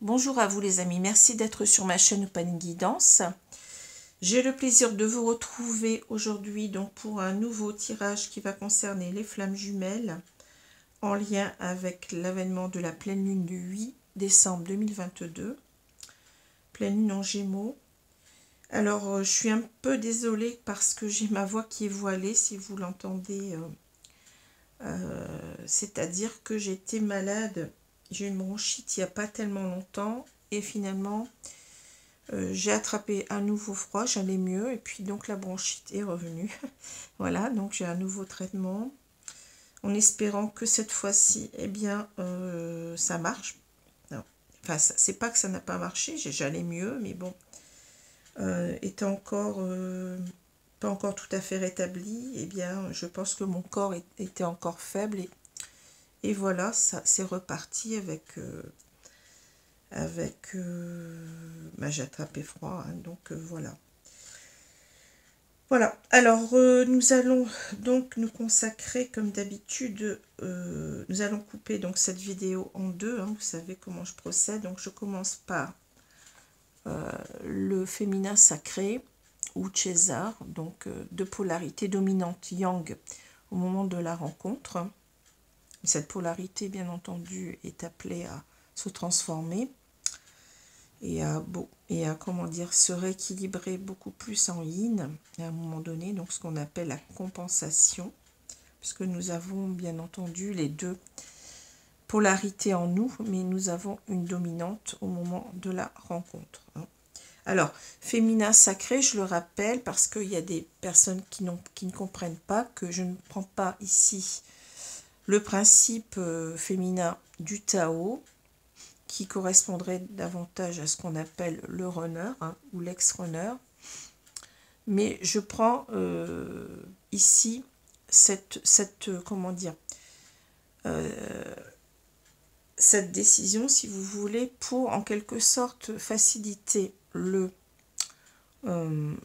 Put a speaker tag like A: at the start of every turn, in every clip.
A: Bonjour à vous les amis, merci d'être sur ma chaîne Open Guidance. J'ai le plaisir de vous retrouver aujourd'hui donc pour un nouveau tirage qui va concerner les flammes jumelles en lien avec l'avènement de la pleine lune du 8 décembre 2022, pleine lune en Gémeaux. Alors je suis un peu désolée parce que j'ai ma voix qui est voilée si vous l'entendez, c'est-à-dire que j'ai été malade. J'ai eu une bronchite il n'y a pas tellement longtemps et finalement j'ai attrapé un nouveau froid, j'allais mieux et puis donc la bronchite est revenue. Voilà, donc j'ai un nouveau traitement en espérant que cette fois-ci, eh bien, ça marche. Non. Enfin, c'est pas que ça n'a pas marché, j'allais mieux, mais bon, étant encore pas encore tout à fait rétabli, eh bien, je pense que mon corps était encore faible et voilà, ça c'est reparti j'ai attrapé froid, hein, donc voilà. Voilà, alors nous allons donc nous consacrer comme d'habitude, nous allons couper donc cette vidéo en deux, hein, vous savez comment je procède, donc je commence par le féminin sacré ou César, donc de polarité dominante yang au moment de la rencontre. Cette polarité, bien entendu, est appelée à se transformer et à comment dire, se rééquilibrer beaucoup plus en yin à un moment donné, donc ce qu'on appelle la compensation, puisque nous avons bien entendu les deux polarités en nous, mais nous avons une dominante au moment de la rencontre. Alors, féminin sacré, je le rappelle, parce qu'il y a des personnes qui ne comprennent pas que je ne prends pas ici le principe féminin du Tao, qui correspondrait davantage à ce qu'on appelle le runner, hein, ou l'ex-runner. Mais je prends ici comment dire, cette décision, si vous voulez, pour en quelque sorte faciliter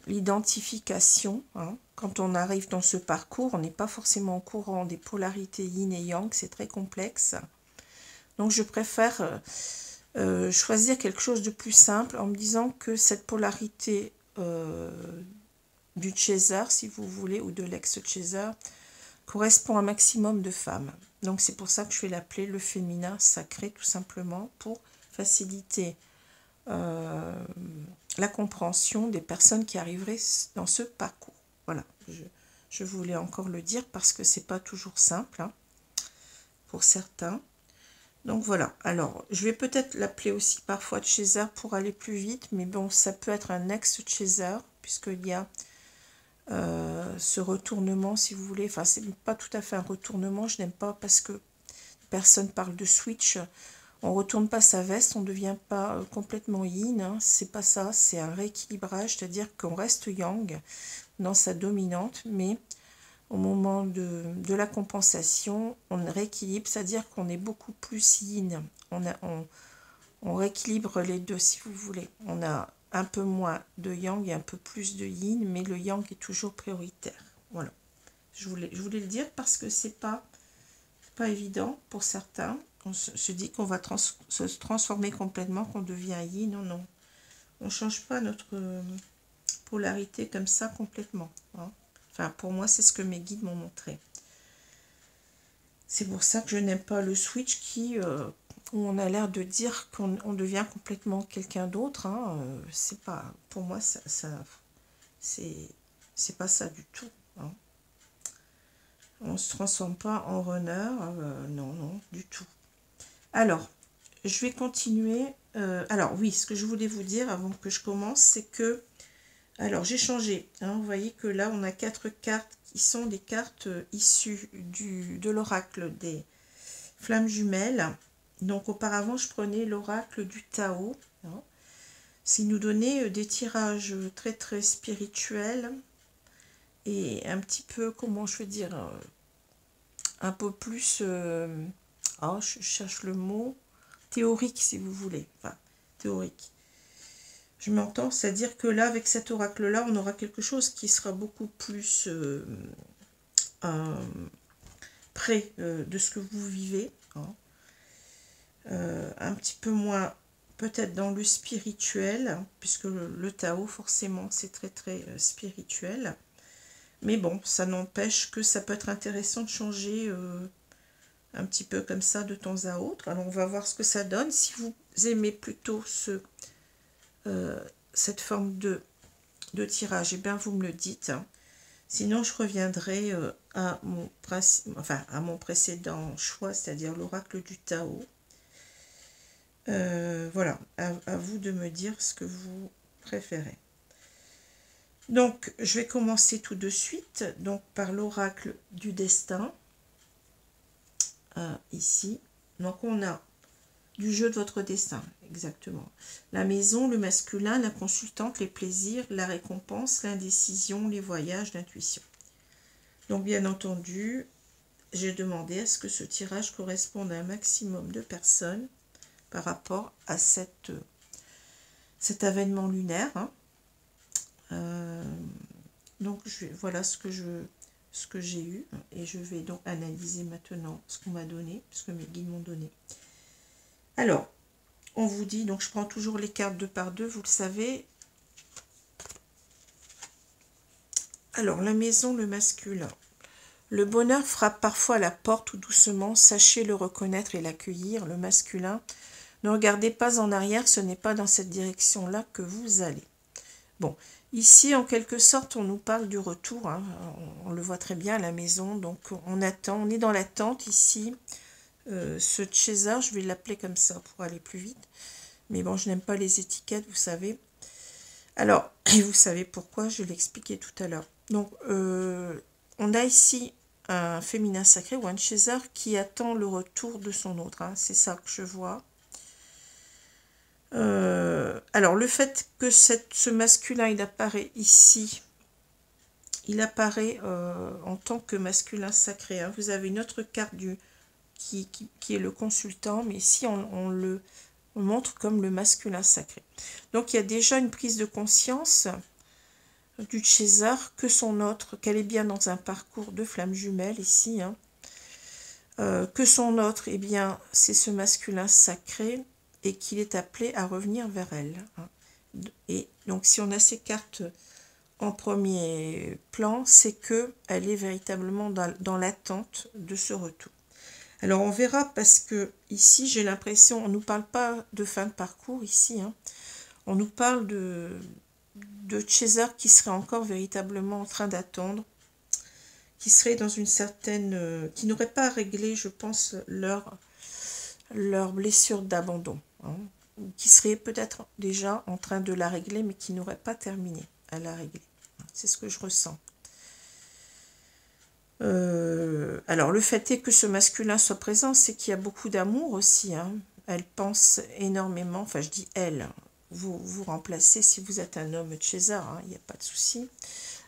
A: l'identification. Hein. Quand on arrive dans ce parcours, on n'est pas forcément au courant des polarités yin et yang, c'est très complexe. Donc je préfère choisir quelque chose de plus simple en me disant que cette polarité du César, si vous voulez, ou de l'ex-César, correspond à un maximum de femmes. Donc c'est pour ça que je vais l'appeler le féminin sacré, tout simplement, pour faciliter la compréhension des personnes qui arriveraient dans ce parcours. Voilà, je voulais encore le dire parce que c'est pas toujours simple, hein, pour certains. Donc voilà, alors je vais peut-être l'appeler aussi parfois César pour aller plus vite, mais bon, ça peut être un ex-César, puisqu'il y a ce retournement, si vous voulez. Enfin, c'est pas tout à fait un retournement, je n'aime pas parce que personne parle de switch. On ne retourne pas sa veste, on ne devient pas complètement yin, hein, c'est pas ça, c'est un rééquilibrage, c'est-à-dire qu'on reste yang dans sa dominante, mais au moment de la compensation, on rééquilibre, c'est-à-dire qu'on est beaucoup plus yin. On rééquilibre les deux, si vous voulez. On a un peu moins de yang et un peu plus de yin, mais le yang est toujours prioritaire. Voilà. Je voulais le dire parce que c'est pas évident pour certains. On se dit qu'on va se transformer complètement, qu'on devient yin. Non, non. On ne change pas notre polarité comme ça complètement. Hein. Enfin, pour moi, c'est ce que mes guides m'ont montré. C'est pour ça que je n'aime pas le switch où on a l'air de dire qu'on devient complètement quelqu'un d'autre. Hein. C'est pas, pour moi, c'est pas ça du tout. Hein. On ne se transforme pas en runner. Non, non, du tout. Alors, je vais continuer. Alors, oui, ce que je voulais vous dire avant que je commence, c'est que alors, j'ai changé. Hein, vous voyez que là, on a 4 cartes qui sont des cartes issues de l'oracle des flammes jumelles. Donc, auparavant, je prenais l'oracle du Tao. Hein, qui nous donnait des tirages très, très spirituels et un petit peu, comment je veux dire, un peu plus, je cherche le mot, théorique, si vous voulez. Enfin, théorique. Je m'entends, c'est-à-dire que là, avec cet oracle-là, on aura quelque chose qui sera beaucoup plus près de ce que vous vivez. Hein. Un petit peu moins peut-être dans le spirituel, puisque le Tao, forcément, c'est très très spirituel. Mais bon, ça n'empêche que ça peut être intéressant de changer un petit peu comme ça de temps à autre. Alors on va voir ce que ça donne. Si vous aimez plutôt cette forme de tirage, eh bien vous me le dites. Sinon je reviendrai à mon précédent choix, c'est-à-dire l'oracle du Tao. Voilà, à vous de me dire ce que vous préférez. Donc, je vais commencer tout de suite donc, par l'oracle du destin. Ici. Donc, on a du jeu de votre destin, exactement. La maison, le masculin, la consultante, les plaisirs, la récompense, l'indécision, les voyages, l'intuition. Donc, bien entendu, j'ai demandé à ce que ce tirage corresponde à un maximum de personnes par rapport à cet avènement lunaire. Hein. Donc voilà ce que j'ai eu et je vais donc analyser maintenant ce qu'on m'a donné, ce que mes guides m'ont donné. Alors, on vous dit, donc je prends toujours les cartes 2 par 2, vous le savez. Alors, la maison, le masculin. Le bonheur frappe parfois à la porte tout doucement, sachez le reconnaître et l'accueillir, le masculin. Ne regardez pas en arrière, ce n'est pas dans cette direction-là que vous allez. Bon, ici, en quelque sorte, on nous parle du retour. Hein. On le voit très bien à la maison. Donc, on attend. On est dans l'attente ici. Ce César, je vais l'appeler comme ça pour aller plus vite. Mais bon, je n'aime pas les étiquettes, vous savez. Alors, et vous savez pourquoi, je l'ai expliqué tout à l'heure. Donc, on a ici un féminin sacré ou un César qui attend le retour de son autre. Hein. C'est ça que je vois. Alors, le fait que ce masculin, il apparaît ici, il apparaît en tant que masculin sacré. Hein. Vous avez une autre carte qui est le consultant, mais ici, on le montre comme le masculin sacré. Donc, il y a déjà une prise de conscience du César que son autre, qu'elle est bien dans un parcours de flammes jumelles ici, hein. Que son autre, eh bien, c'est ce masculin sacré, et qu'il est appelé à revenir vers elle. Et donc, si on a ces cartes en premier plan, c'est qu'elle est véritablement dans l'attente de ce retour. Alors, on verra parce que ici, j'ai l'impression, on ne nous parle pas de fin de parcours ici, hein. On nous parle de César qui serait encore véritablement en train d'attendre, qui serait dans une certaine... qui n'aurait pas réglé, je pense, leur blessure d'abandon. Hein, qui serait peut-être déjà en train de la régler, mais qui n'aurait pas terminé à la régler. C'est ce que je ressens. Alors, le fait est que ce masculin soit présent, c'est qu'il y a beaucoup d'amour aussi. Hein. Elle pense énormément, enfin je dis elle, vous remplacez si vous êtes un homme de César, hein, il n'y a pas de souci.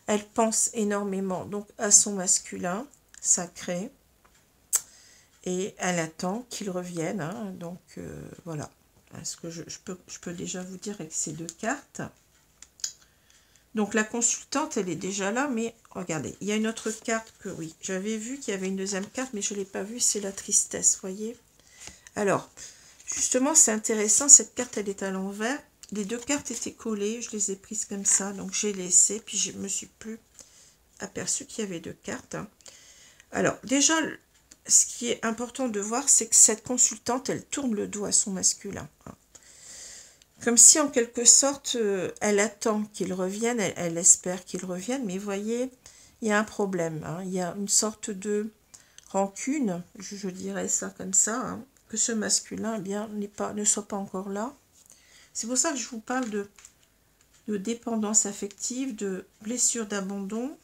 A: Elle pense énormément donc à son masculin sacré, et elle attend qu'il revienne. Hein, donc voilà. Ce que je peux déjà vous dire avec ces deux cartes. Donc la consultante, elle est déjà là, mais regardez, il y a une autre carte que oui, j'avais vu qu'il y avait une deuxième carte, mais je ne l'ai pas vue, c'est la tristesse, voyez. Alors, justement, c'est intéressant, cette carte, elle est à l'envers. Les deux cartes étaient collées, je les ai prises comme ça, donc j'ai laissé, puis je me suis plus aperçu qu'il y avait deux cartes. Hein. Alors, déjà, ce qui est important de voir, c'est que cette consultante, elle tourne le dos à son masculin. Hein. Comme si, en quelque sorte, elle attend qu'il revienne, elle espère qu'il revienne, mais vous voyez, il y a un problème. Hein. Il y a une sorte de rancune, je dirais ça comme ça, hein, que ce masculin eh bien, ne soit pas encore là. C'est pour ça que je vous parle de dépendance affective, de blessure d'abandon.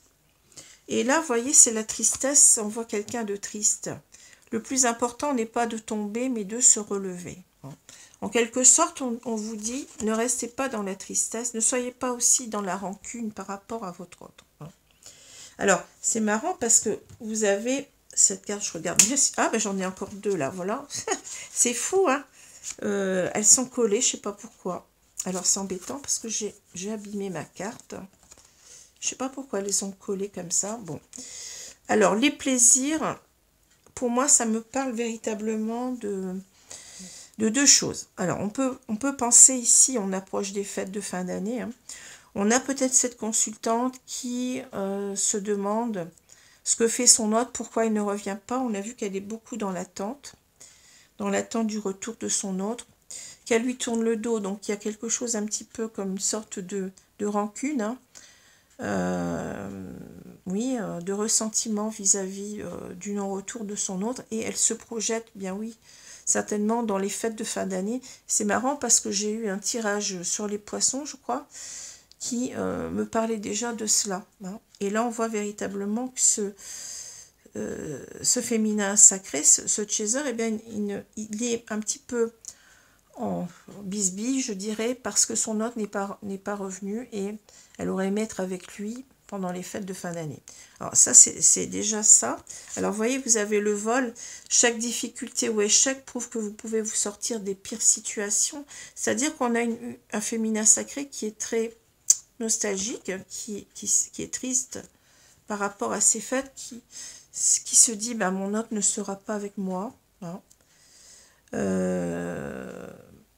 A: Et là, vous voyez, c'est la tristesse, on voit quelqu'un de triste. Le plus important n'est pas de tomber, mais de se relever. En quelque sorte, on vous dit, ne restez pas dans la tristesse, ne soyez pas aussi dans la rancune par rapport à votre autre. Alors, c'est marrant parce que vous avez cette carte, je regarde bien. Ah, ben j'en ai encore deux là, voilà. C'est fou, hein. Elles sont collées, je ne sais pas pourquoi. Alors, c'est embêtant parce que j'ai abîmé ma carte. Je ne sais pas pourquoi elles sont collées comme ça. Bon. Alors, les plaisirs, pour moi, ça me parle véritablement de deux choses. Alors, on peut penser ici, on approche des fêtes de fin d'année, hein. On a peut-être cette consultante qui se demande ce que fait son hôte, pourquoi il ne revient pas. On a vu qu'elle est beaucoup dans l'attente du retour de son hôte, qu'elle lui tourne le dos, donc il y a quelque chose un petit peu comme une sorte de rancune, hein. Oui, de ressentiment vis-à-vis du non-retour de son hôte, et elle se projette, bien oui, certainement dans les fêtes de fin d'année. C'est marrant parce que j'ai eu un tirage sur les poissons, je crois, qui me parlait déjà de cela, hein. Et là, on voit véritablement que ce féminin sacré, ce chaser, eh bien, il est un petit peu en bisbille, je dirais, parce que son hôte n'est pas revenu et elle aurait aimé être avec lui pendant les fêtes de fin d'année. Alors ça, c'est déjà ça. Alors vous voyez, vous avez le vol. Chaque difficulté ou échec prouve que vous pouvez vous sortir des pires situations. C'est-à-dire qu'on a un féminin sacré qui est très nostalgique, qui est triste par rapport à ces fêtes, qui se dit, ben, mon hôte ne sera pas avec moi, hein.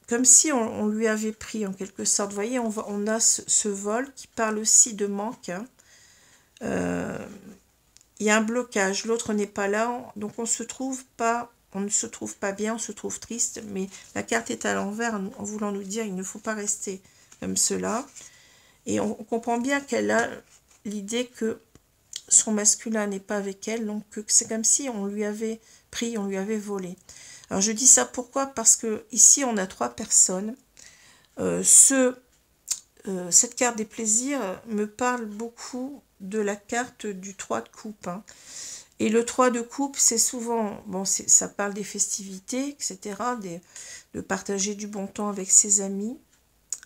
A: Comme si on lui avait pris en quelque sorte. Vous voyez, on a ce vol qui parle aussi de manque, hein. Il y a un blocage, l'autre n'est pas là, donc on ne se trouve pas bien, on se trouve triste, mais la carte est à l'envers en voulant nous dire il ne faut pas rester comme cela. Et on comprend bien qu'elle a l'idée que son masculin n'est pas avec elle, donc c'est comme si on lui avait pris, on lui avait volé. Alors je dis ça pourquoi? Parce que ici on a trois personnes. Cette carte des plaisirs me parle beaucoup de la carte du 3 de coupe, hein. Et le 3 de coupe, c'est souvent, bon, ça parle des festivités, etc., de partager du bon temps avec ses amis,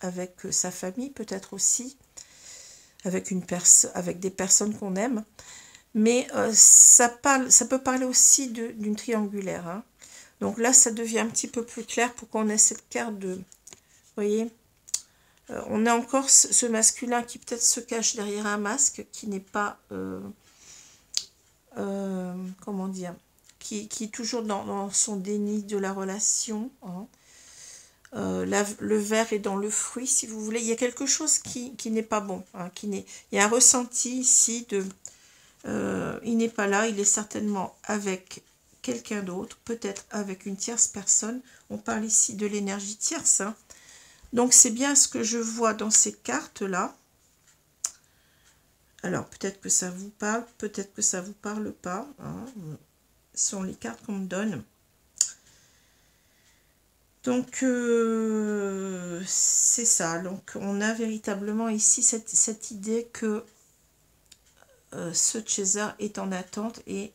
A: avec sa famille peut-être aussi, avec des personnes qu'on aime. Mais ça peut parler aussi d'une triangulaire, hein. Donc là, ça devient un petit peu plus clair pour qu'on ait cette carte de... Vous voyez, on a encore ce masculin qui peut-être se cache derrière un masque, qui n'est pas... comment dire, qui est toujours dans son déni de la relation, hein. Le verre est dans le fruit, si vous voulez. Il y a quelque chose qui n'est pas bon, hein, il y a un ressenti ici de... il n'est pas là, il est certainement avec quelqu'un d'autre, peut-être avec une tierce personne. On parle ici de l'énergie tierce, hein. Donc c'est bien ce que je vois dans ces cartes-là. Alors peut-être que ça vous parle, peut-être que ça ne vous parle pas, hein. Ce sont les cartes qu'on me donne. Donc c'est ça. Donc on a véritablement ici cette idée que ce chaser est en attente et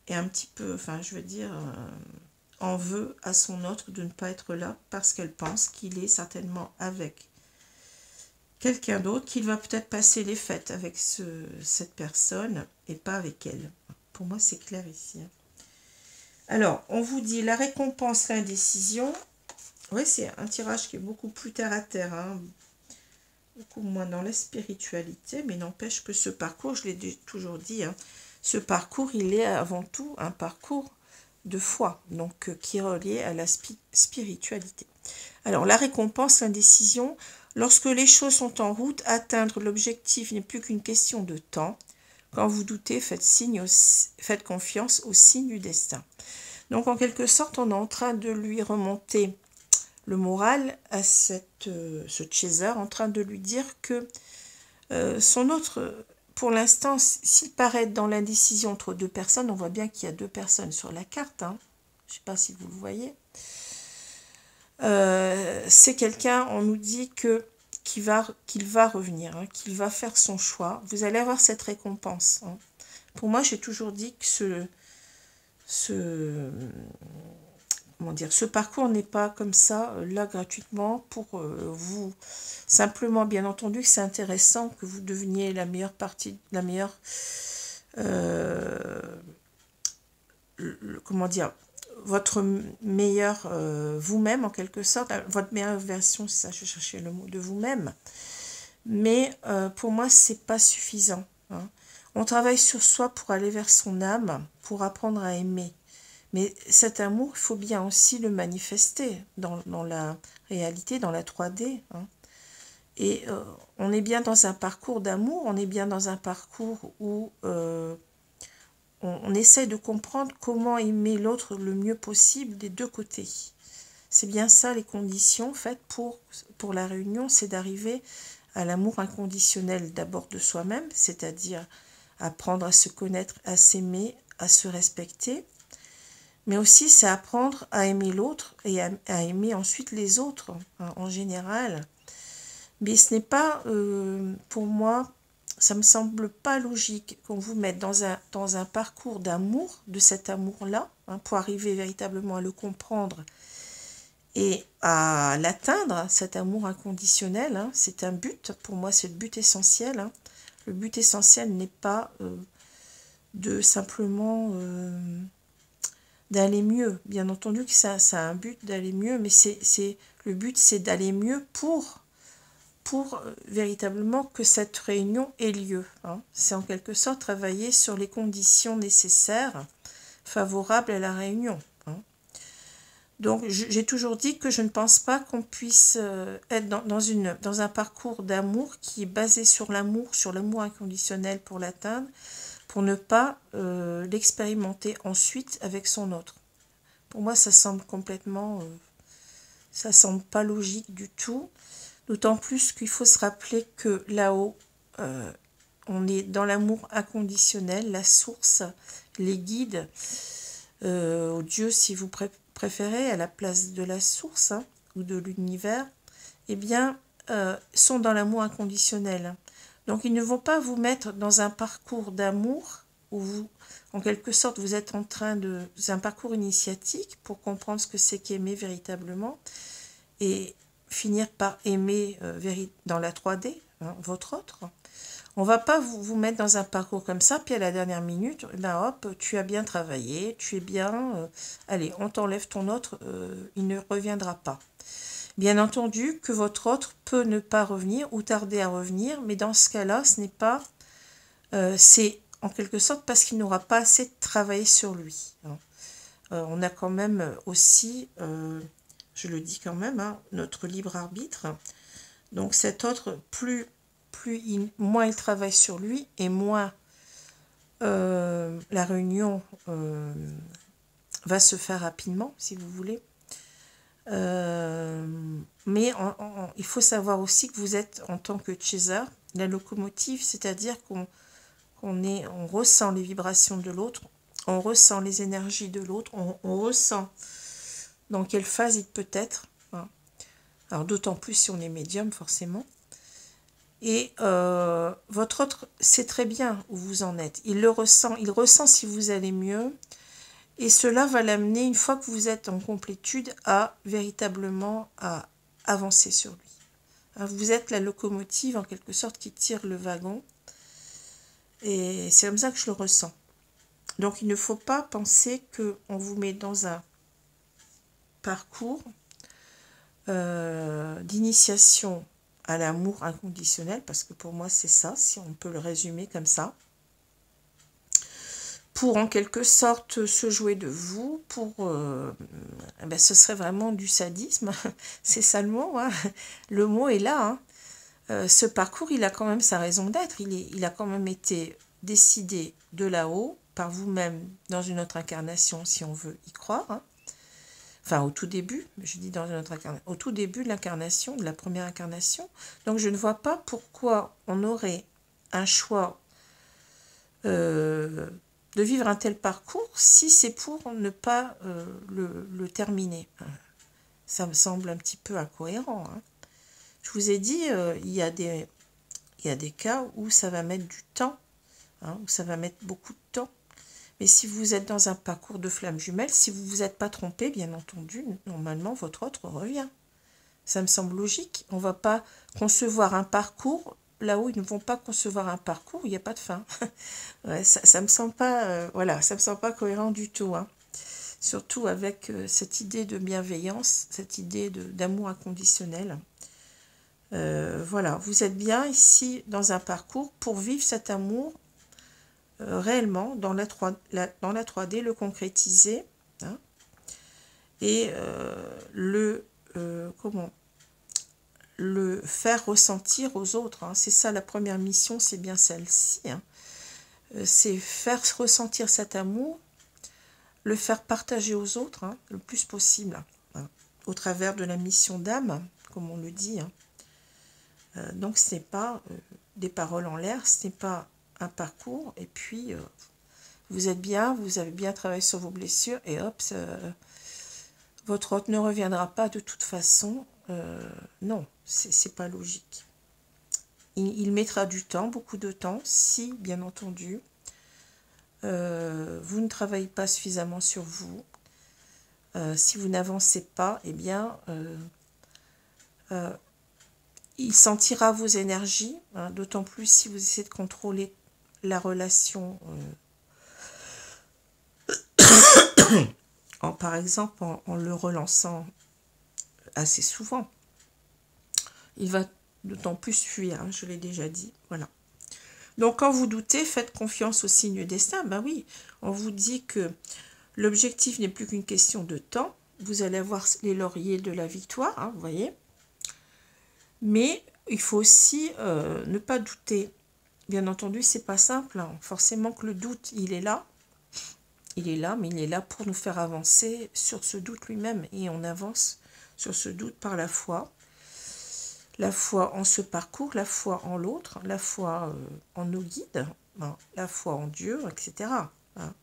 A: un petit peu, enfin je veux dire, en veut à son autre de ne pas être là parce qu'elle pense qu'il est certainement avec quelqu'un d'autre, qu'il va peut-être passer les fêtes avec cette personne et pas avec elle. Pour moi c'est clair ici, hein. Alors on vous dit la récompense, l'indécision. Oui, c'est un tirage qui est beaucoup plus terre à terre, hein. Beaucoup moins dans la spiritualité, mais n'empêche que ce parcours, je l'ai toujours dit, hein, ce parcours, il est avant tout un parcours de foi, donc qui est relié à la spiritualité. Alors, la récompense, l'indécision, lorsque les choses sont en route, atteindre l'objectif n'est plus qu'une question de temps. Quand vous doutez, faites confiance au signe du destin. Donc, en quelque sorte, on est en train de lui remonter le moral à ce chaser, en train de lui dire que son autre, pour l'instant, s'il paraît dans l'indécision entre deux personnes, on voit bien qu'il y a deux personnes sur la carte, hein. Je ne sais pas si vous le voyez. C'est quelqu'un, on nous dit qu'il va revenir, hein, qu'il va faire son choix. Vous allez avoir cette récompense, hein. Pour moi, j'ai toujours dit que ce parcours n'est pas comme ça, là, gratuitement, pour vous. Simplement, bien entendu, que c'est intéressant que vous deveniez la meilleure partie, la meilleure... comment dire, votre meilleur vous-même, en quelque sorte, votre meilleure version, c'est ça, je cherchais le mot, de vous-même. Mais pour moi, c'est pas suffisant, hein. On travaille sur soi pour aller vers son âme, pour apprendre à aimer. Mais cet amour, il faut bien aussi le manifester dans la réalité, dans la 3D. Hein. Et on est bien dans un parcours d'amour, on est bien dans un parcours où on essaie de comprendre comment aimer l'autre le mieux possible des deux côtés. C'est bien ça les conditions faites pour la réunion, c'est d'arriver à l'amour inconditionnel d'abord de soi-même, c'est-à-dire apprendre à se connaître, à s'aimer, à se respecter, mais aussi c'est apprendre à aimer l'autre et à aimer ensuite les autres hein, en général. Mais ce n'est pas, pour moi, ça me semble pas logique qu'on vous mette dans un parcours d'amour, de cet amour-là, hein, pour arriver véritablement à le comprendre et à l'atteindre, cet amour inconditionnel. Hein, c'est un but, pour moi c'est le but essentiel. Hein. Le but essentiel n'est pas de simplement d'aller mieux. Bien entendu que ça a un but d'aller mieux, mais le but c'est d'aller mieux pour véritablement que cette réunion ait lieu. Hein. C'est en quelque sorte travailler sur les conditions nécessaires favorables à la réunion. Hein. Donc j'ai toujours dit que je ne pense pas qu'on puisse être dans un parcours d'amour qui est basé sur l'amour inconditionnel pour l'atteindre, pour ne pas l'expérimenter ensuite avec son autre. Pour moi, ça semble complètement... ça semble pas logique du tout. D'autant plus qu'il faut se rappeler que là-haut, on est dans l'amour inconditionnel, la source, les guides, au Dieu si vous préférez, à la place de la source hein, ou de l'univers, eh bien, sont dans l'amour inconditionnel. Donc, ils ne vont pas vous mettre dans un parcours d'amour où vous, en quelque sorte, vous êtes en train de... C'est un parcours initiatique pour comprendre ce que c'est qu'aimer véritablement et finir par aimer dans la 3D, hein, votre autre. On ne va pas vous mettre dans un parcours comme ça, puis à la dernière minute, ben hop, tu as bien travaillé, tu es bien, allez, on t'enlève ton autre, il ne reviendra pas. Bien entendu que votre autre peut ne pas revenir ou tarder à revenir, mais dans ce cas-là, ce n'est pas... c'est en quelque sorte parce qu'il n'aura pas assez travaillé sur lui. Hein. On a quand même aussi... je le dis quand même, hein, notre libre arbitre. Donc cet autre, moins il travaille sur lui et moins la réunion va se faire rapidement, si vous voulez. Mais il faut savoir aussi que vous êtes, en tant que chaser, la locomotive, c'est-à-dire qu'on ressent les vibrations de l'autre, on ressent les énergies de l'autre, on ressent dans quelle phase il peut être. Hein. Alors d'autant plus si on est médium, forcément. Et votre autre sait très bien où vous en êtes. Il le ressent, il ressent si vous allez mieux. Et cela va l'amener, une fois que vous êtes en complétude, à véritablement à avancer sur lui. Hein, vous êtes la locomotive, en quelque sorte, qui tire le wagon. Et c'est comme ça que je le ressens. Donc il ne faut pas penser qu'on vous met dans un parcours d'initiation à l'amour inconditionnel, parce que pour moi c'est ça, si on peut le résumer comme ça, pour en quelque sorte se jouer de vous, pour ben, ce serait vraiment du sadisme, c'est ça le mot, hein. Le mot est là, hein. Ce parcours il a quand même sa raison d'être, il a quand même été décidé de là-haut, par vous-même, dans une autre incarnation, si on veut y croire, hein. Enfin, au tout début, je dis dans une autre incarnation, au tout début de l'incarnation, de la première incarnation. Donc, je ne vois pas pourquoi on aurait un choix de vivre un tel parcours si c'est pour ne pas le terminer. Ça me semble un petit peu incohérent. Hein. Je vous ai dit, il y a des cas où ça va mettre du temps, hein, où ça va mettre beaucoup de temps. Mais si vous êtes dans un parcours de flammes jumelles, si vous ne vous êtes pas trompé, bien entendu, normalement, votre autre revient. Ça me semble logique. On ne va pas concevoir un parcours là où ils ne vont pas concevoir un parcours où il n'y a pas de fin. Ouais, ça me semble pas, voilà, ça me semble pas cohérent du tout. Hein. Surtout avec cette idée de bienveillance, cette idée d'amour inconditionnel. Voilà, vous êtes bien ici dans un parcours pour vivre cet amour réellement dans la 3D, le concrétiser hein, et le faire ressentir aux autres, hein. C'est ça la première mission, c'est bien celle-ci, hein. C'est faire ressentir cet amour, le faire partager aux autres, hein, le plus possible, hein, au travers de la mission d'âme, comme on le dit, hein. Donc ce n'est pas des paroles en l'air, ce n'est pas un parcours, et puis vous êtes bien, vous avez bien travaillé sur vos blessures, et hop, votre hôte ne reviendra pas de toute façon. Non, c'est pas logique. Il mettra du temps, beaucoup de temps, si, bien entendu, vous ne travaillez pas suffisamment sur vous. Si vous n'avancez pas, eh bien, il sentira vos énergies, hein, d'autant plus si vous essayez de contrôler la relation, par exemple en le relançant assez souvent. Il va d'autant plus fuir, hein, je l'ai déjà dit, voilà. Donc quand vous doutez, faites confiance au signe destin. Ben oui, on vous dit que l'objectif n'est plus qu'une question de temps. Vous allez avoir les lauriers de la victoire, hein, vous voyez. Mais il faut aussi ne pas douter. Bien entendu, c'est pas simple, hein. Forcément que le doute, il est là. Il est là, mais il est là pour nous faire avancer sur ce doute lui-même. Et on avance sur ce doute par la foi. La foi en ce parcours, la foi en l'autre, la foi en nos guides, hein, la foi en Dieu, etc. Hein.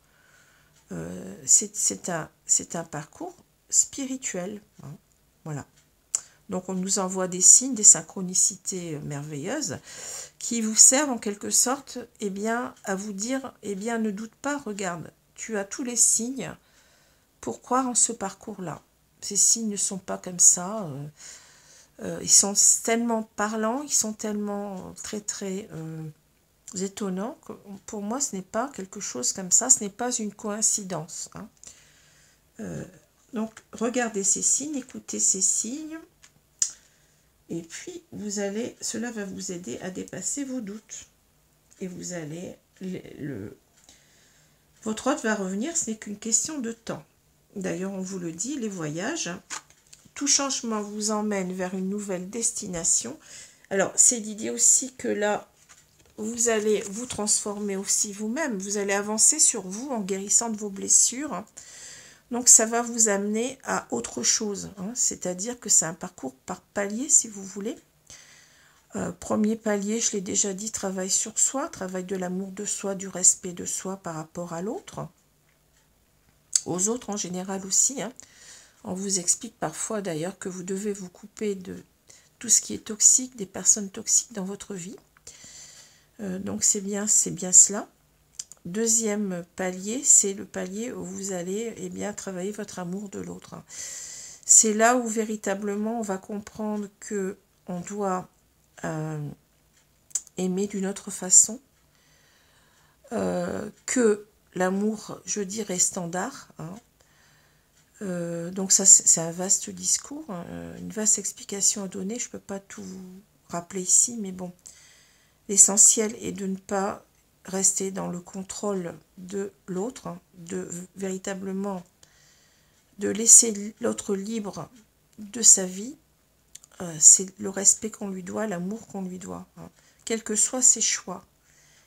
A: C'est un parcours spirituel. Hein. Voilà. Donc on nous envoie des signes, des synchronicités merveilleuses qui vous servent en quelque sorte, eh bien, à vous dire, eh bien, ne doute pas, regarde, tu as tous les signes pour croire en ce parcours-là. Ces signes ne sont pas comme ça. Ils sont tellement parlants, ils sont tellement très étonnants que pour moi, ce n'est pas quelque chose comme ça, ce n'est pas une coïncidence. Hein. Donc, regardez ces signes, écoutez ces signes. Et puis, cela va vous aider à dépasser vos doutes. Et vous allez, votre hôte va revenir, ce n'est qu'une question de temps. D'ailleurs, on vous le dit, les voyages, tout changement vous emmène vers une nouvelle destination. Alors, c'est l'idée aussi que là, vous allez vous transformer aussi vous-même. Vous allez avancer sur vous en guérissant de vos blessures. Donc ça va vous amener à autre chose, hein. C'est-à-dire que c'est un parcours par palier si vous voulez. Premier palier, je l'ai déjà dit, travail sur soi, travail de l'amour de soi, du respect de soi par rapport à l'autre, aux autres en général aussi. Hein. On vous explique parfois d'ailleurs que vous devez vous couper de tout ce qui est toxique, des personnes toxiques dans votre vie. Donc c'est bien cela. Deuxième palier, c'est le palier où vous allez travailler votre amour de l'autre. C'est là où véritablement on va comprendre que on doit aimer d'une autre façon, que l'amour, je dirais, standard. Hein. Donc ça, c'est un vaste discours, hein, une vaste explication à donner. Je ne peux pas tout rappeler ici, mais bon, l'essentiel est de ne pas rester dans le contrôle de l'autre, hein, de véritablement de laisser l'autre libre de sa vie. C'est le respect qu'on lui doit, l'amour qu'on lui doit, hein, quels que soient ses choix.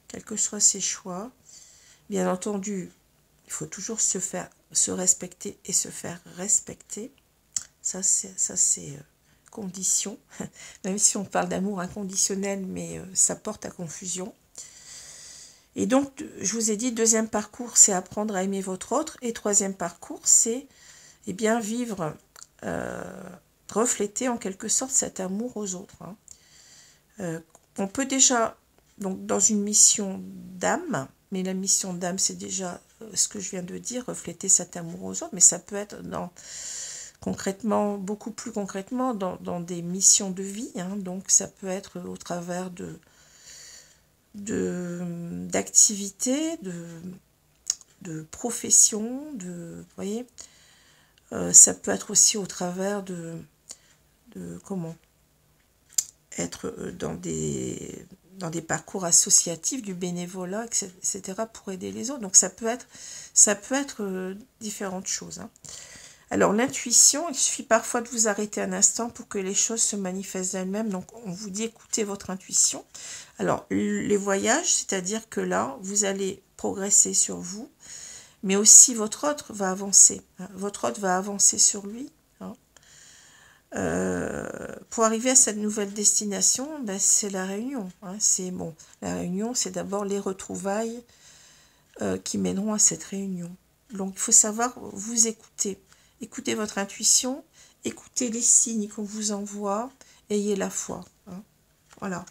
A: Quels que soient ses choix, bien entendu, il faut toujours se respecter et se faire respecter. Ça c'est condition, même si on parle d'amour inconditionnel, mais ça porte à confusion. Et donc, je vous ai dit, deuxième parcours, c'est apprendre à aimer votre autre. Et troisième parcours, c'est vivre, refléter en quelque sorte cet amour aux autres. Hein. On peut déjà, donc dans une mission d'âme, mais la mission d'âme, c'est déjà ce que je viens de dire, refléter cet amour aux autres, mais ça peut être concrètement, beaucoup plus concrètement, dans des missions de vie. Hein. Donc, ça peut être au travers d'activités, de professions, vous voyez, ça peut être aussi au travers de comment être dans des dans des parcours associatifs, du bénévolat, etc., pour aider les autres. Donc ça peut être différentes choses. Hein. Alors l'intuition, il suffit parfois de vous arrêter un instant pour que les choses se manifestent d'elles-mêmes. Donc on vous dit écoutez votre intuition. Alors les voyages, c'est-à-dire que là, vous allez progresser sur vous, mais aussi votre autre va avancer. Hein. Votre autre va avancer sur lui. Hein. Pour arriver à cette nouvelle destination, ben, c'est la réunion. Hein. La réunion, c'est d'abord les retrouvailles qui mèneront à cette réunion. Donc il faut savoir vous écouter. Écoutez votre intuition, écoutez les signes qu'on vous envoie, ayez la foi. Hein. Voilà.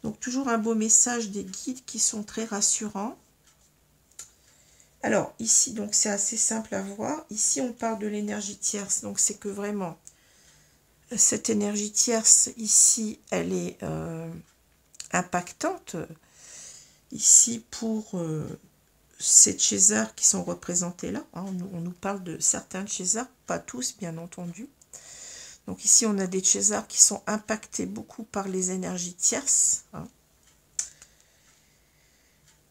A: Donc toujours un beau message des guides qui sont très rassurants. Alors ici, donc c'est assez simple à voir. Ici, on parle de l'énergie tierce. Donc c'est que vraiment, cette énergie tierce, ici, elle est impactante. Ici, pour ces Chésars qui sont représentés là. Hein, on nous parle de certains Chésars, pas tous, bien entendu. Donc ici, on a des Chésars qui sont impactés beaucoup par les énergies tierces. Hein.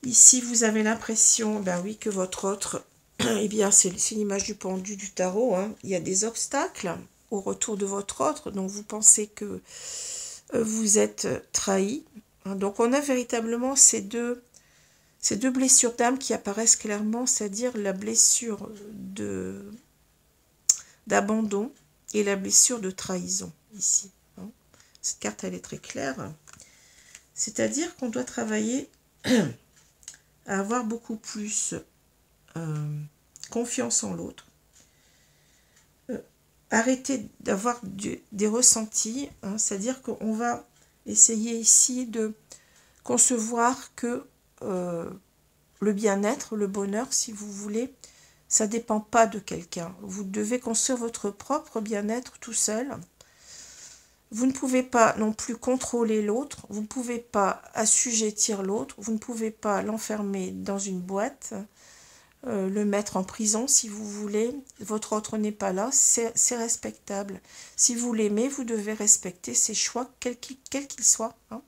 A: Ici, vous avez l'impression, ben oui, que votre autre, eh bien, c'est l'image du pendu du tarot. Hein. Il y a des obstacles au retour de votre autre, donc vous pensez que vous êtes trahi. Hein. Donc on a véritablement ces deux blessures d'âme qui apparaissent clairement, c'est-à-dire la blessure d'abandon et la blessure de trahison, ici. Hein. Cette carte, elle est très claire. C'est-à-dire qu'on doit travailler à avoir beaucoup plus confiance en l'autre. Arrêter d'avoir des ressentis, hein, c'est-à-dire qu'on va essayer ici de concevoir que le bien-être, le bonheur, si vous voulez, ça ne dépend pas de quelqu'un. Vous devez construire votre propre bien-être tout seul. Vous ne pouvez pas non plus contrôler l'autre, vous ne pouvez pas assujettir l'autre, vous ne pouvez pas l'enfermer dans une boîte, le mettre en prison si vous voulez. Votre autre n'est pas là, c'est respectable. Si vous l'aimez, vous devez respecter ses choix, quels qu'ils soient. Hein.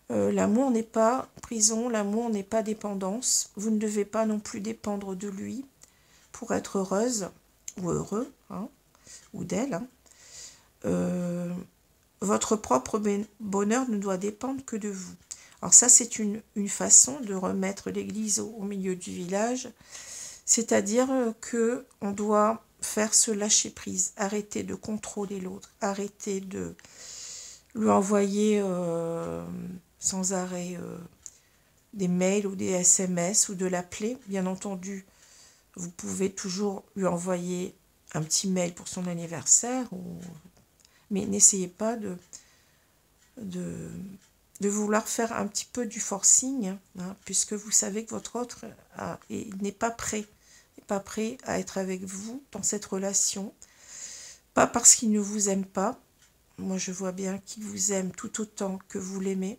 A: L'amour n'est pas prison, l'amour n'est pas dépendance. Vous ne devez pas non plus dépendre de lui pour être heureuse ou heureux, hein, ou d'elle. Hein. Votre propre bonheur ne doit dépendre que de vous. Alors ça, c'est une façon de remettre l'église au milieu du village, c'est-à-dire que on doit faire ce lâcher-prise, arrêter de contrôler l'autre, arrêter de lui envoyer sans arrêt des mails ou des SMS ou de l'appeler. Bien entendu, vous pouvez toujours lui envoyer un petit mail pour son anniversaire, mais n'essayez pas de vouloir faire un petit peu du forcing, hein, puisque vous savez que votre autre n'est pas prêt à être avec vous dans cette relation, pas parce qu'il ne vous aime pas. Moi, je vois bien qu'il vous aime tout autant que vous l'aimez,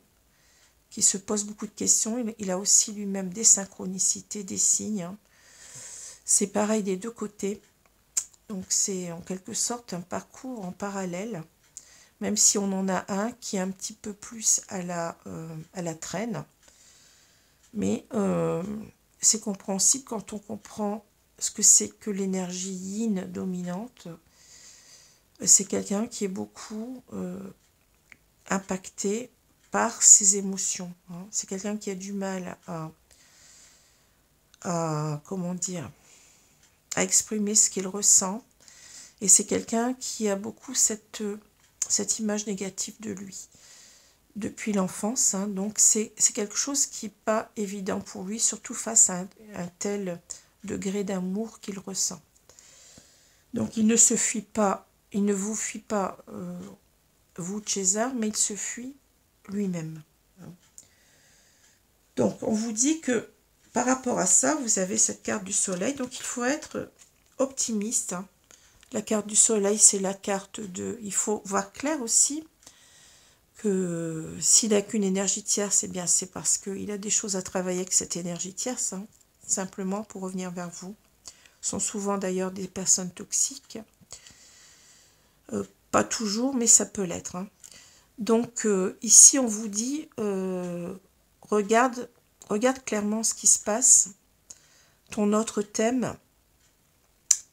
A: qu'il se pose beaucoup de questions. Il a aussi lui-même des synchronicités, des signes. Hein. C'est pareil des deux côtés. Donc, c'est en quelque sorte un parcours en parallèle, même si on en a un qui est un petit peu plus à la traîne. Mais c'est compréhensible quand on comprend ce que c'est que l'énergie yin dominante. C'est quelqu'un qui est beaucoup impacté par ses émotions. Hein. C'est quelqu'un qui a du mal à exprimer ce qu'il ressent. Et c'est quelqu'un qui a beaucoup cette image négative de lui depuis l'enfance. Hein. Donc c'est quelque chose qui n'est pas évident pour lui, surtout face à un tel degré d'amour qu'il ressent. Donc il ne se fuit pas, il ne vous fuit pas, vous, César, mais il se fuit lui-même. Donc on vous dit que par rapport à ça, vous avez cette carte du soleil, donc il faut être optimiste. Hein. La carte du soleil, c'est la carte de... Il faut voir clair aussi que s'il n'a qu'une énergie tierce, eh bien c'est parce qu'il a des choses à travailler avec cette énergie tierce, hein, simplement pour revenir vers vous. Ce sont souvent d'ailleurs des personnes toxiques. Pas toujours, mais ça peut l'être. Hein. Donc, ici, on vous dit, regarde clairement ce qui se passe, ton autre thème,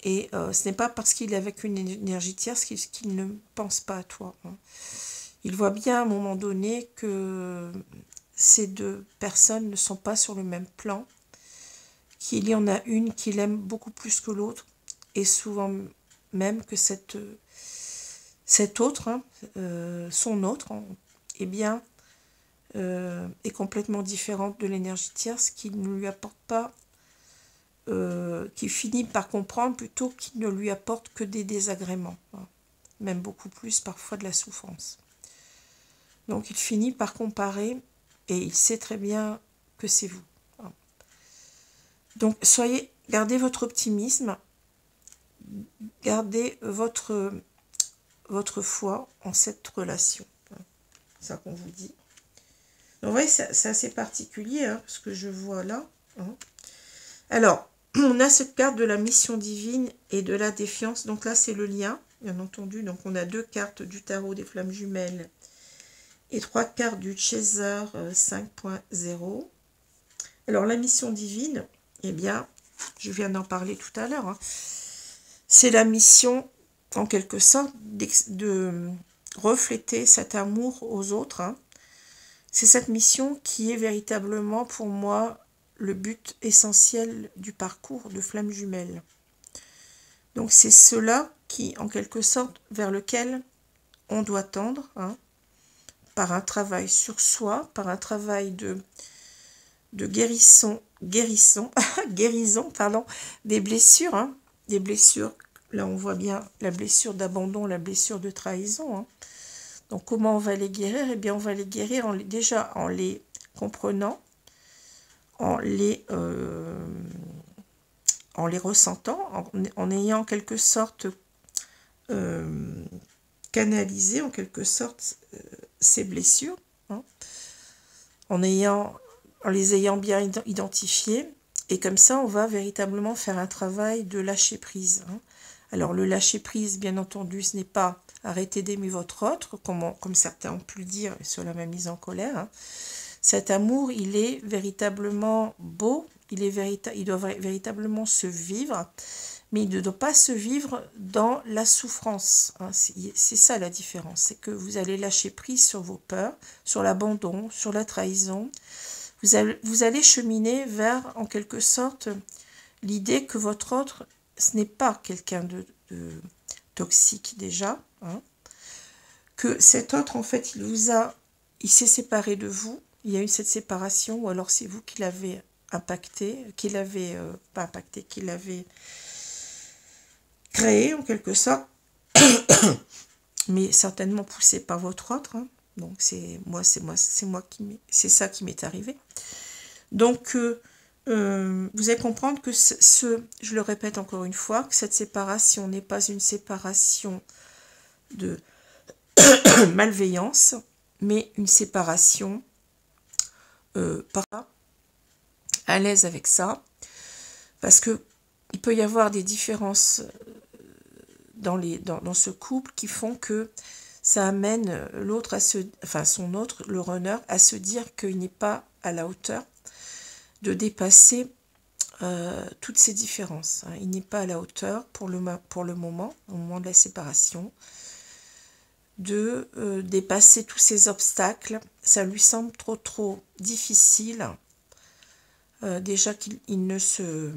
A: et ce n'est pas parce qu'il est avec une énergie tierce qu'il ne pense pas à toi. Hein. Il voit bien à un moment donné que ces deux personnes ne sont pas sur le même plan, qu'il y en a une qui l'aime beaucoup plus que l'autre, et souvent même que cette autre, hein, son autre, hein, eh bien, est complètement différente de l'énergie tierce, qui ne lui apporte pas, qui finit par comprendre plutôt qu'il ne lui apporte que des désagréments, hein, même beaucoup plus parfois de la souffrance. Donc il finit par comparer et il sait très bien que c'est vous. Donc gardez votre optimisme, gardez votre foi en cette relation. C'est ça qu'on vous dit. Donc vous voyez, c'est assez particulier, hein, ce que je vois là. Hein. Alors, on a cette carte de la mission divine et de la défiance. Donc là, c'est le lien, bien entendu. Donc on a 2 cartes du tarot des flammes jumelles et 3 cartes du Chaser 5.0. Alors la mission divine, eh bien, je viens d'en parler tout à l'heure. Hein. C'est la mission, en quelque sorte, de refléter cet amour aux autres. Hein. C'est cette mission qui est véritablement pour moi le but essentiel du parcours de flammes jumelles. Donc c'est cela qui, en quelque sorte, vers lequel on doit tendre, hein, par un travail sur soi, par un travail de guérison, pardon, des blessures, hein, des blessures. Là, on voit bien la blessure d'abandon, la blessure de trahison. Hein. Donc, comment on va les guérir? Eh bien, on va les guérir déjà en les comprenant, en les ressentant, en ayant en quelque sorte canalisé en quelque sorte ces blessures, hein, en les ayant bien identifiées, et comme ça on va véritablement faire un travail de lâcher prise. Hein. Alors le lâcher prise, bien entendu, ce n'est pas arrêter d'aimer votre autre, comme certains ont pu le dire sur la même mise en colère. Hein. Cet amour, il est véritablement beau, il doit véritablement se vivre, mais il ne doit pas se vivre dans la souffrance. Hein. C'est ça la différence, c'est que vous allez lâcher prise sur vos peurs, sur l'abandon, sur la trahison. Vous allez cheminer vers, en quelque sorte, l'idée que votre autre, ce n'est pas quelqu'un de toxique déjà, hein. Que cet autre, en fait, il s'est séparé de vous, il y a eu cette séparation, ou alors c'est vous qui l'avez impacté, pas impacté, qui l'avez créé en quelque sorte, mais certainement poussé par votre autre. Hein. Donc c'est ça qui m'est arrivé. Donc vous allez comprendre que je le répète encore une fois, que cette séparation n'est pas une séparation de malveillance, mais une séparation pas à l'aise avec ça, parce que il peut y avoir des différences dans ce couple qui font que ça amène l'autre son autre, le runner, à se dire qu'il n'est pas à la hauteur de dépasser toutes ces différences. Hein. Il n'est pas à la hauteur pour le moment, au moment de la séparation, de dépasser tous ces obstacles. Ça lui semble trop difficile. Déjà qu'il ne se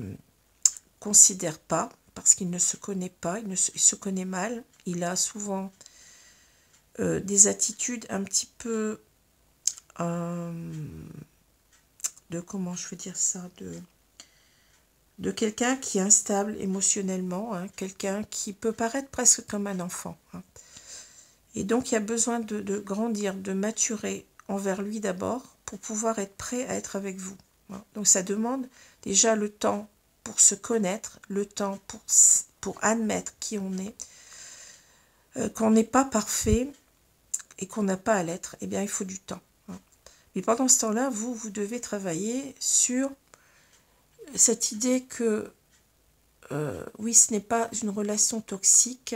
A: considère pas, parce qu'il ne se connaît pas, il se connaît mal. Il a souvent des attitudes un petit peu comment je veux dire ça, de quelqu'un qui est instable émotionnellement, hein, quelqu'un qui peut paraître presque comme un enfant. Hein. Et donc il y a besoin de grandir, de maturer envers lui d'abord pour pouvoir être prêt à être avec vous. Hein. Donc ça demande déjà le temps pour se connaître, le temps pour admettre qui on est, qu'on n'est pas parfait et qu'on n'a pas à l'être. Eh bien il faut du temps. Hein. Mais pendant ce temps-là, vous devez travailler sur cette idée que oui, ce n'est pas une relation toxique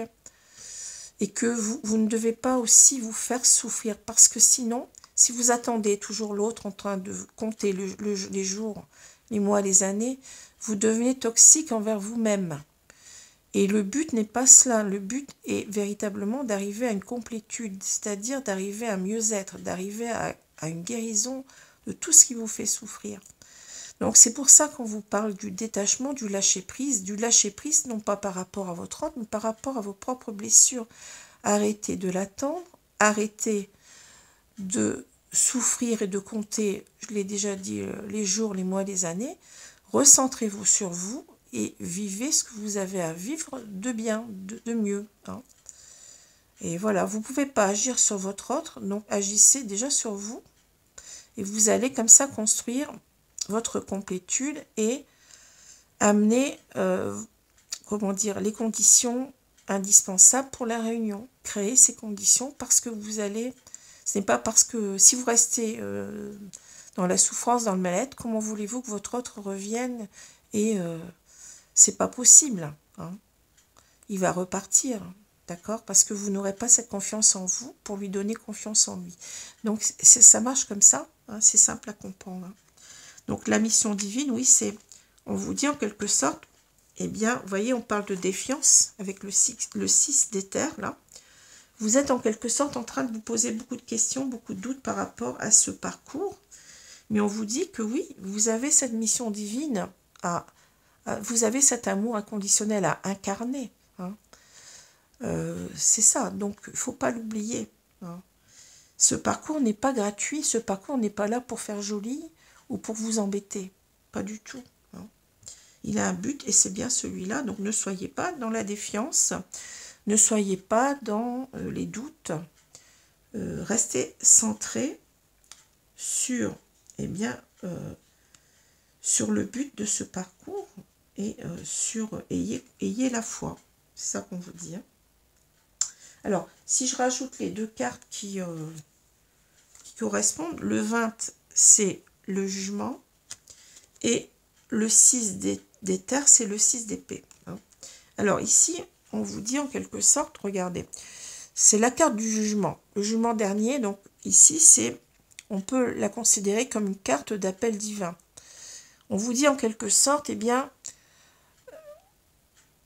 A: et que vous ne devez pas aussi vous faire souffrir, parce que sinon, si vous attendez toujours l'autre en train de compter les jours, les mois, les années, vous devenez toxique envers vous-même. Et le but n'est pas cela, le but est véritablement d'arriver à une complétude, c'est-à-dire d'arriver à mieux-être, d'arriver à une guérison de tout ce qui vous fait souffrir. Donc c'est pour ça qu'on vous parle du détachement, du lâcher-prise non pas par rapport à votre autre, mais par rapport à vos propres blessures. Arrêtez de l'attendre, arrêtez de souffrir et de compter, je l'ai déjà dit, les jours, les mois, les années. Recentrez-vous sur vous et vivez ce que vous avez à vivre de bien, de mieux. Hein. Et voilà, vous ne pouvez pas agir sur votre autre, donc agissez déjà sur vous. Et vous allez comme ça construire votre complétude et amener, comment dire, les conditions indispensables pour la réunion. Créer ces conditions parce que vous allez... Ce n'est pas parce que si vous restez dans la souffrance, dans le mal-être, comment voulez-vous que votre autre revienne et c'est pas possible. Hein. Il va repartir, d'accord? Parce que vous n'aurez pas cette confiance en vous pour lui donner confiance en lui. Donc ça marche comme ça, hein, c'est simple à comprendre. Hein. Donc la mission divine, oui, c'est, on vous dit en quelque sorte, eh bien, vous voyez, on parle de défiance avec le 6 d'éther, là. Vous êtes en quelque sorte en train de vous poser beaucoup de questions, beaucoup de doutes par rapport à ce parcours. Mais on vous dit que oui, vous avez cette mission divine, vous avez cet amour inconditionnel à incarner. Hein. C'est ça, donc il ne faut pas l'oublier. Hein. Ce parcours n'est pas gratuit, ce parcours n'est pas là pour faire joli ou pour vous embêter. Pas du tout. Hein. Il a un but et c'est bien celui-là, donc ne soyez pas dans la défiance. Ne soyez pas dans les doutes, restez centré sur, eh bien, sur le but de ce parcours et ayez la foi. C'est ça qu'on vous dit. Hein. Alors, si je rajoute les deux cartes qui correspondent, le 20, c'est le jugement et le 6 d'éther, c'est le 6 d'épée. Hein. Alors ici, on vous dit en quelque sorte, regardez, c'est la carte du jugement. Le jugement dernier, donc ici, on peut la considérer comme une carte d'appel divin. On vous dit en quelque sorte, eh bien,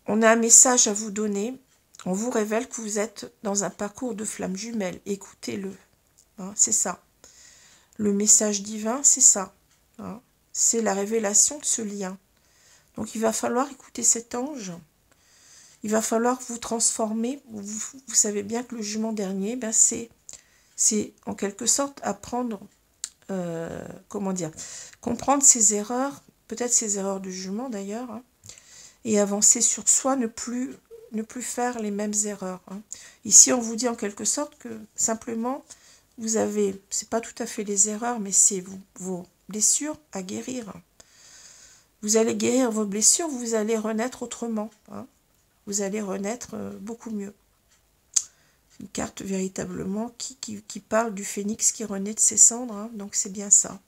A: on a un message à vous donner. On vous révèle que vous êtes dans un parcours de flammes jumelles. Écoutez-le. Hein, c'est ça. Le message divin, c'est ça. Hein, c'est la révélation de ce lien. Donc, il va falloir écouter cet ange. Il va falloir vous transformer. Vous savez bien que le jugement dernier, ben c'est en quelque sorte apprendre, comment dire, comprendre ses erreurs, peut-être ses erreurs de jugement d'ailleurs, hein, et avancer sur soi, ne plus faire les mêmes erreurs. Hein. Ici, on vous dit en quelque sorte que simplement, vous avez, c'est pas tout à fait les erreurs, mais c'est vos blessures à guérir. Vous allez guérir vos blessures, vous allez renaître autrement. Hein. Vous allez renaître beaucoup mieux. Une carte véritablement qui parle du phénix qui renaît de ses cendres, hein, donc c'est bien ça.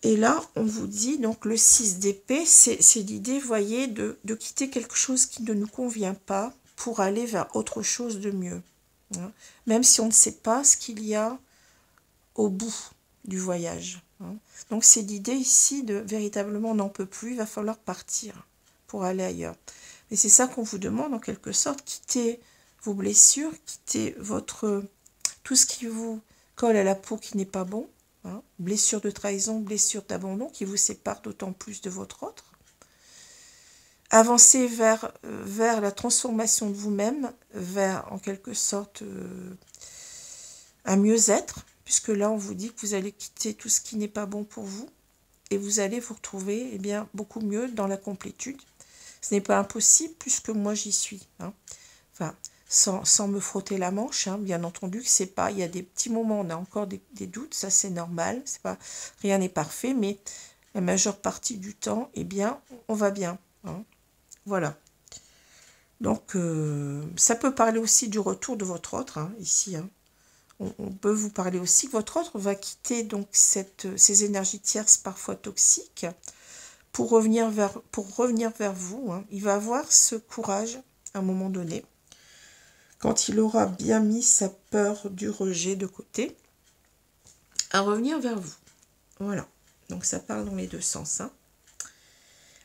A: Et là, on vous dit, donc le 6 d'épée, c'est l'idée, voyez, de quitter quelque chose qui ne nous convient pas pour aller vers autre chose de mieux. Hein, même si on ne sait pas ce qu'il y a au bout du voyage. Hein. Donc c'est l'idée ici de véritablement on n'en peut plus, il va falloir partir pour aller ailleurs. Et c'est ça qu'on vous demande en quelque sorte, quitter vos blessures, quitter tout ce qui vous colle à la peau qui n'est pas bon, hein, blessure de trahison, blessure d'abandon qui vous sépare d'autant plus de votre autre. Avancez vers la transformation de vous-même, vers en quelque sorte un mieux-être, puisque là on vous dit que vous allez quitter tout ce qui n'est pas bon pour vous et vous allez vous retrouver eh bien, beaucoup mieux dans la complétude. Ce n'est pas impossible puisque moi j'y suis. Hein. Enfin, sans me frotter la manche, hein, bien entendu que c'est pas. Il y a des petits moments, on a encore des doutes, ça c'est normal. C'est pas, rien n'est parfait, mais la majeure partie du temps, eh bien, on va bien. Hein. Voilà. Donc, ça peut parler aussi du retour de votre autre, hein, ici. Hein. On peut vous parler aussi que votre autre va quitter donc ces énergies tierces parfois toxiques pour revenir vers vous. Hein. Il va avoir ce courage à un moment donné, quand il aura bien mis sa peur du rejet de côté, à revenir vers vous. Voilà, donc ça parle dans les deux sens. Hein.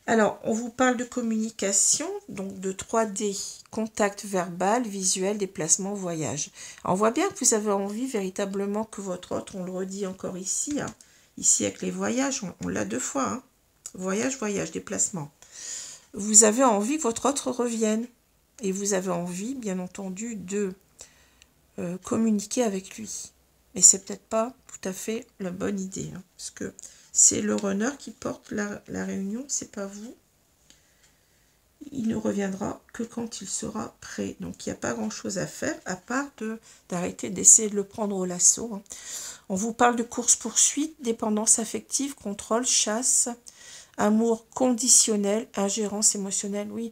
A: Alors, on vous parle de communication, donc de 3D, contact verbal, visuel, déplacement, voyage. Alors, on voit bien que vous avez envie véritablement que votre autre, on le redit encore ici, hein, ici avec les voyages, on l'a 2 fois, hein, voyage, voyage, déplacement. Vous avez envie que votre autre revienne et vous avez envie, bien entendu, de communiquer avec lui. Mais c'est peut-être pas tout à fait la bonne idée, hein, parce que c'est le runner qui porte la réunion, c'est pas vous. Il ne reviendra que quand il sera prêt. Donc il n'y a pas grand-chose à faire, à part d'arrêter d'essayer de le prendre au lasso. Hein. On vous parle de course-poursuite, dépendance affective, contrôle, chasse, amour conditionnel, ingérence émotionnelle. Oui,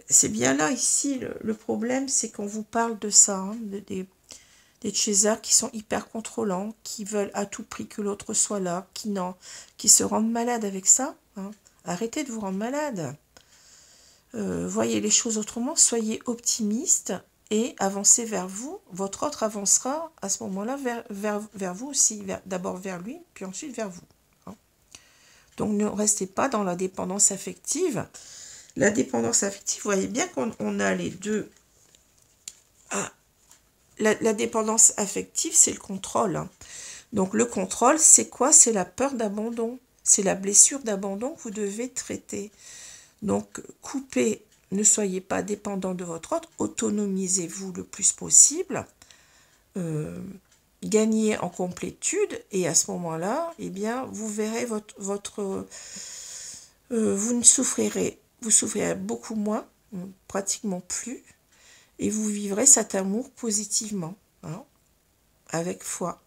A: c'est bien là, ici, le problème, c'est qu'on vous parle de ça, hein, des chasers qui sont hyper contrôlants, qui veulent à tout prix que l'autre soit là, qui se rendent malades avec ça. Hein. Arrêtez de vous rendre malade. Voyez les choses autrement, soyez optimiste et avancez vers vous. Votre autre avancera à ce moment-là vers vous aussi, d'abord vers lui, puis ensuite vers vous. Hein. Donc ne restez pas dans la dépendance affective. La dépendance affective, vous voyez bien qu'on a les deux. Ah, la dépendance affective, c'est le contrôle. Hein. Donc le contrôle, c'est quoi? C'est la peur d'abandon. C'est la blessure d'abandon que vous devez traiter. Donc coupez, ne soyez pas dépendant de votre autre, autonomisez-vous le plus possible, gagnez en complétude et à ce moment-là, eh bien, vous verrez vous souffrirez beaucoup moins, pratiquement plus, et vous vivrez cet amour positivement, hein, avec foi.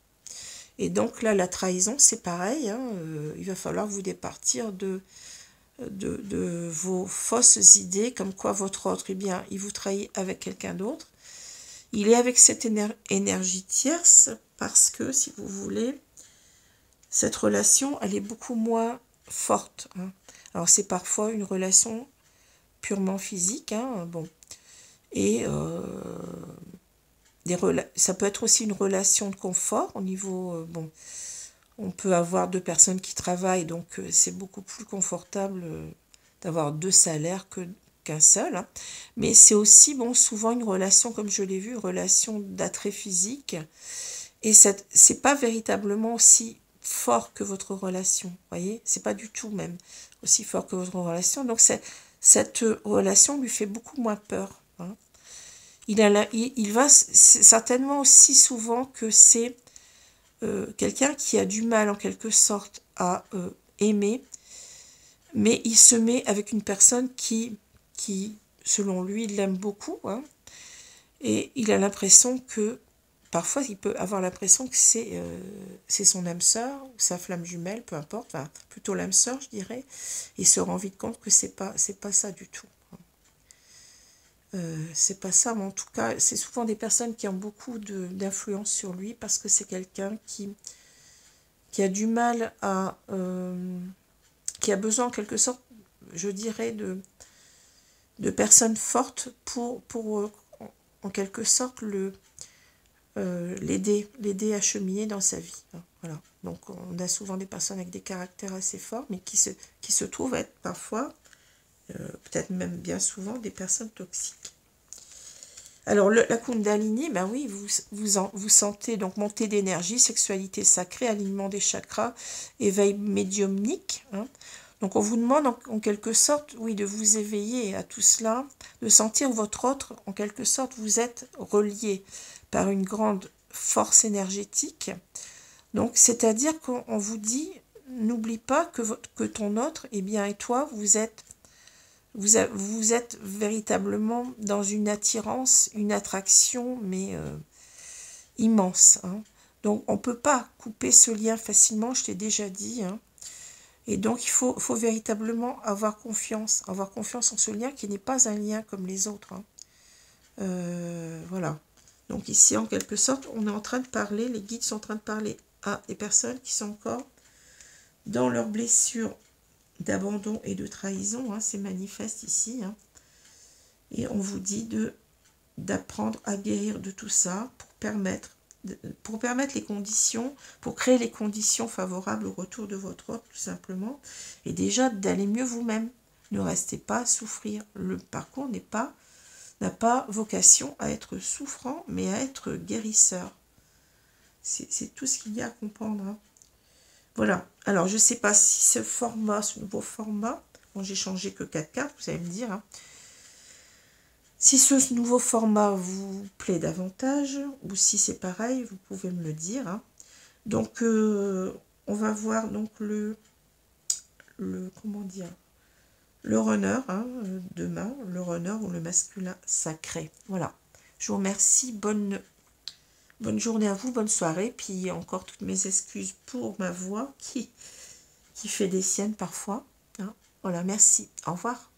A: Et donc là, la trahison, c'est pareil, hein, il va falloir vous départir de vos fausses idées, comme quoi votre autre, eh bien, il vous trahit avec quelqu'un d'autre. Il est avec cette énergie tierce parce que, si vous voulez, cette relation, elle est beaucoup moins forte. Hein. Alors, c'est parfois une relation purement physique, hein, bon. Et ça peut être aussi une relation de confort au niveau, bon, on peut avoir 2 personnes qui travaillent, donc c'est beaucoup plus confortable d'avoir 2 salaires qu'un seul. Hein. Mais c'est aussi, bon, souvent une relation, comme je l'ai vu, une relation d'attrait physique. Et c'est pas véritablement aussi fort que votre relation, vous voyez, c'est pas du tout même aussi fort que votre relation. Donc cette relation lui fait beaucoup moins peur. Hein. Il va certainement aussi souvent que c'est quelqu'un qui a du mal en quelque sorte à aimer, mais il se met avec une personne qui selon lui, l'aime beaucoup, hein, et il a l'impression que, parfois il peut avoir l'impression que c'est son âme sœur, ou sa flamme jumelle, peu importe, enfin, plutôt l'âme sœur je dirais, et il se rend vite compte que c'est pas ça du tout. C'est pas ça, mais en tout cas, c'est souvent des personnes qui ont beaucoup d'influence sur lui parce que c'est quelqu'un qui a du mal à... qui a besoin en quelque sorte, je dirais, de personnes fortes pour en quelque sorte l'aider à cheminer dans sa vie. Voilà. Donc on a souvent des personnes avec des caractères assez forts, mais qui se trouvent être parfois, peut-être même bien souvent, des personnes toxiques. Alors, la Kundalini, ben oui, vous sentez donc montée d'énergie, sexualité sacrée, alignement des chakras, éveil médiumnique. Hein. Donc, on vous demande en quelque sorte, oui, de vous éveiller à tout cela, de sentir votre autre, en quelque sorte, vous êtes relié par une grande force énergétique. Donc, c'est-à-dire qu'on vous dit, n'oublie pas que ton autre, eh bien, et toi, vous êtes véritablement dans une attirance, une attraction, mais immense. Hein. Donc, on ne peut pas couper ce lien facilement, je t'ai déjà dit. Hein. Et donc, il faut véritablement avoir confiance en ce lien qui n'est pas un lien comme les autres. Hein. Voilà. Donc, ici, en quelque sorte, on est en train de parler, les guides sont en train de parler à des personnes qui sont encore dans leurs blessures d'abandon et de trahison, hein, c'est manifeste ici, hein, Et on vous dit d'apprendre à guérir de tout ça pour permettre les conditions, pour créer les conditions favorables au retour de votre ordre, tout simplement. Et déjà d'aller mieux vous-même. Ne restez pas à souffrir. Le parcours n'a pas vocation à être souffrant, mais à être guérisseur. C'est tout ce qu'il y a à comprendre. Hein. Voilà. Alors, je ne sais pas si ce nouveau format, bon, j'ai changé que 4 cartes, vous allez me dire. Hein. Si ce nouveau format vous plaît davantage, ou si c'est pareil, vous pouvez me le dire. Hein. Donc, on va voir donc comment dire, le runner, hein, demain, le runner ou le masculin sacré. Voilà. Je vous remercie. Bonne journée à vous, bonne soirée. Puis encore toutes mes excuses pour ma voix qui fait des siennes parfois. Hein. Voilà, merci. Au revoir.